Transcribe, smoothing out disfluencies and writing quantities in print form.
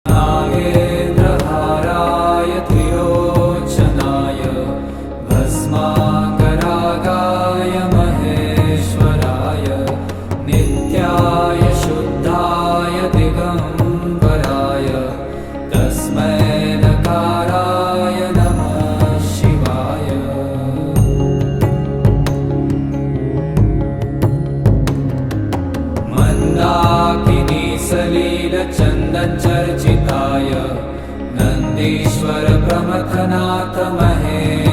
नागेन्द्रहाराय त्रिलोचनाय भस्माङ्गरागाय महेश्वराय नित्याय शुद्धाय दिगम्बराय तस्मै नकाराय नमः शिवाय। मन्दाकिनी सलीलचन्दनचर्चिताय नन्दीश्वर प्रमथनाथ महेश्वराय